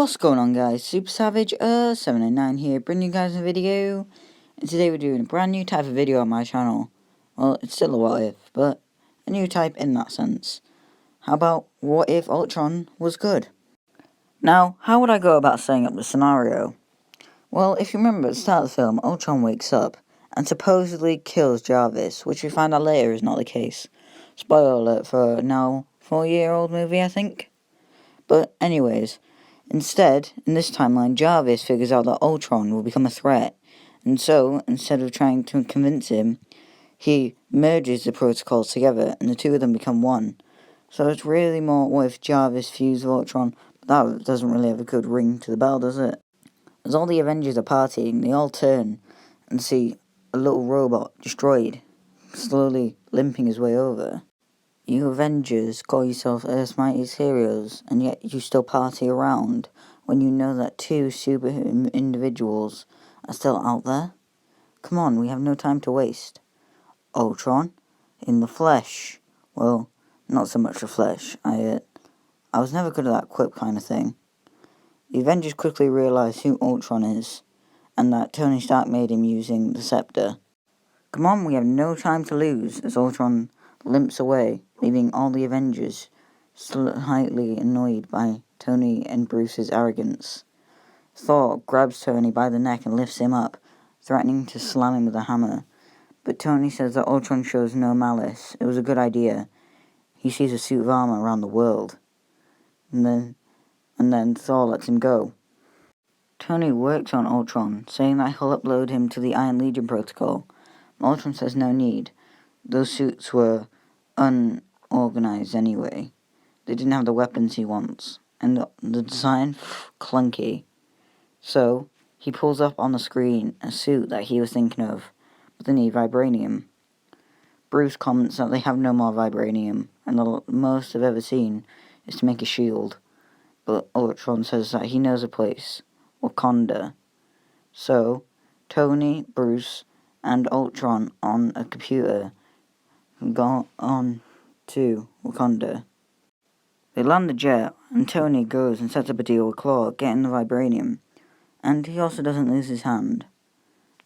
What's going on, guys? Super Savage 799 here, bringing you guys a video. And today we're doing a brand new type of video on my channel. Well, it's still a what if, but a new type in that sense. How about what if Ultron was good? Now, how would I go about setting up the scenario? Well, if you remember at the start of the film, Ultron wakes up and supposedly kills Jarvis, which we find out later is not the case. Spoiler alert for a now 4-year-old movie, I think. But anyways, instead, in this timeline, Jarvis figures out that Ultron will become a threat, and so, instead of trying to convince him, he merges the protocols together, and the two of them become one. So it's really more what if Jarvis fused with Ultron, but that doesn't really have a good ring to the bell, does it? As all the Avengers are partying, they all turn and see a little robot destroyed, slowly limping his way over. You Avengers call yourself Earth's mightiest heroes, and yet you still party around when you know that two superhuman individuals are still out there? Come on, we have no time to waste. Ultron, in the flesh. Well, not so much the flesh. I was never good at that quip kind of thing. The Avengers quickly realise who Ultron is, and that Tony Stark made him using the scepter. Come on, we have no time to lose, as Ultron limps away, leaving all the Avengers slightly annoyed by Tony and Bruce's arrogance. Thor grabs Tony by the neck and lifts him up, threatening to slam him with a hammer. But Tony says that Ultron shows no malice. It was a good idea. He sees a suit of armor around the world. And then Thor lets him go. Tony works on Ultron, saying that he'll upload him to the Iron Legion protocol. Ultron says no need. Those suits were unorganized anyway. They didn't have the weapons he wants, and the design, clunky. So, he pulls up on the screen a suit that he was thinking of, but they need vibranium. Bruce comments that they have no more vibranium, and the most they've ever seen is to make a shield. But Ultron says that he knows a place, Wakanda. So, Tony, Bruce, and Ultron on a computer go on to Wakanda. They land the jet, and Tony goes and sets up a deal with Claw, getting the vibranium, and he also doesn't lose his hand.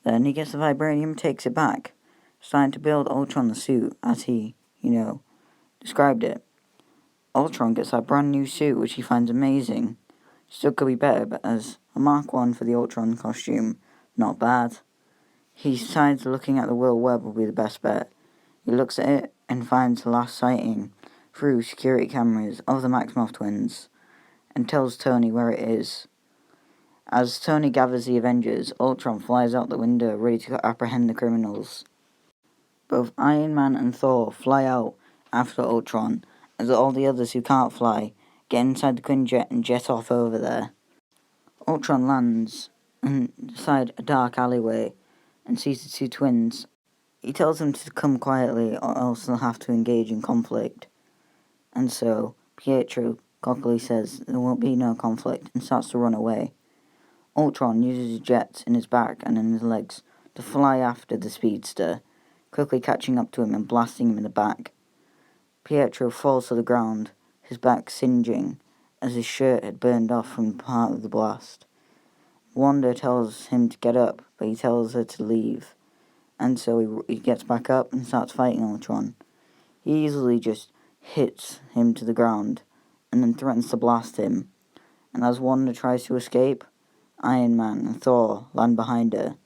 Then he gets the vibranium, takes it back, starting to build Ultron the suit, as he, described it. Ultron gets that brand new suit, which he finds amazing. Still could be better, but as a Mark 1 for the Ultron costume, not bad. He decides looking at the World Web will be the best bet. He looks at it and finds the last sighting through security cameras of the Maximoff twins and tells Tony where it is. As Tony gathers the Avengers, Ultron flies out the window ready to apprehend the criminals. Both Iron Man and Thor fly out after Ultron, as all the others who can't fly get inside the Quinjet and jet off over there. Ultron lands inside a dark alleyway and sees the two twins. He tells them to come quietly or else they'll have to engage in conflict. And so, Pietro cockily says there won't be no conflict and starts to run away. Ultron uses his jets in his back and in his legs to fly after the speedster, quickly catching up to him and blasting him in the back. Pietro falls to the ground, his back singeing, as his shirt had burned off from part of the blast. Wanda tells him to get up, but he tells her to leave. And so he gets back up and starts fighting Ultron. He easily just hits him to the ground, and then threatens to blast him. And as Wanda tries to escape, Iron Man and Thor land behind her.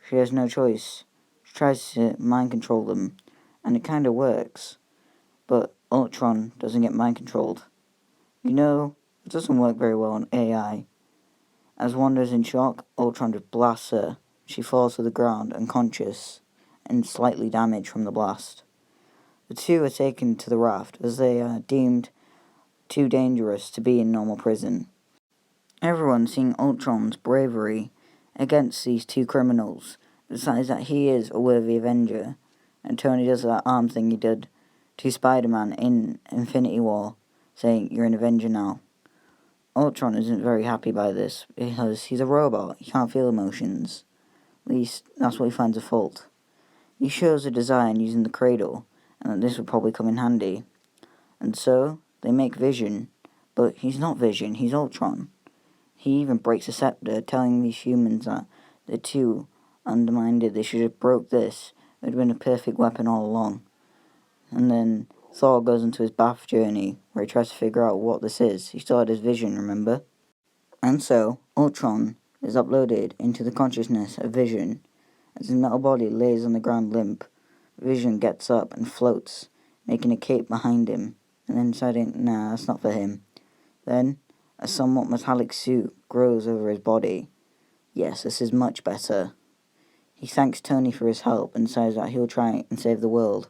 She has no choice. She tries to mind control them, and it kinda works. But Ultron doesn't get mind controlled. It doesn't work very well on AI. As Wanda's in shock, Ultron just blasts her. She falls to the ground, unconscious, and slightly damaged from the blast. The two are taken to the raft, as they are deemed too dangerous to be in normal prison. Everyone, seeing Ultron's bravery against these two criminals, decides that he is a worthy Avenger, and Tony does that arm thing he did to Spider-Man in Infinity War, saying, "You're an Avenger now." Ultron isn't very happy by this, because he's a robot, he can't feel emotions. At least, that's what he finds a fault. He shows a design using the cradle, and that this would probably come in handy. And so, they make Vision, but he's not Vision, he's Ultron. He even breaks a scepter, telling these humans that they're too undermined. They should have broke this. It would have been a perfect weapon all along. And then Thor goes into his bath journey, where he tries to figure out what this is. He still had his vision, remember? And so, Ultron is uploaded into the consciousness of Vision. As his metal body lays on the ground limp, Vision gets up and floats, making a cape behind him, and then deciding, nah, that's not for him. Then, a somewhat metallic suit grows over his body. Yes, this is much better. He thanks Tony for his help and says that he'll try and save the world.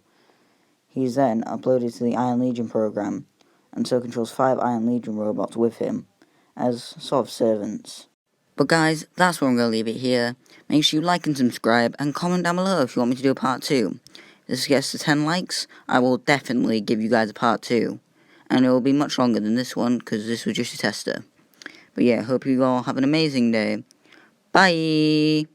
He is then uploaded to the Iron Legion program, and so controls 5 Iron Legion robots with him, as sort of servants. But guys, that's where I'm going to leave it here. Make sure you like and subscribe, and comment down below if you want me to do a part 2. If this gets to 10 likes, I will definitely give you guys a part 2. And it will be much longer than this one, because this was just a tester. But yeah, hope you all have an amazing day. Bye!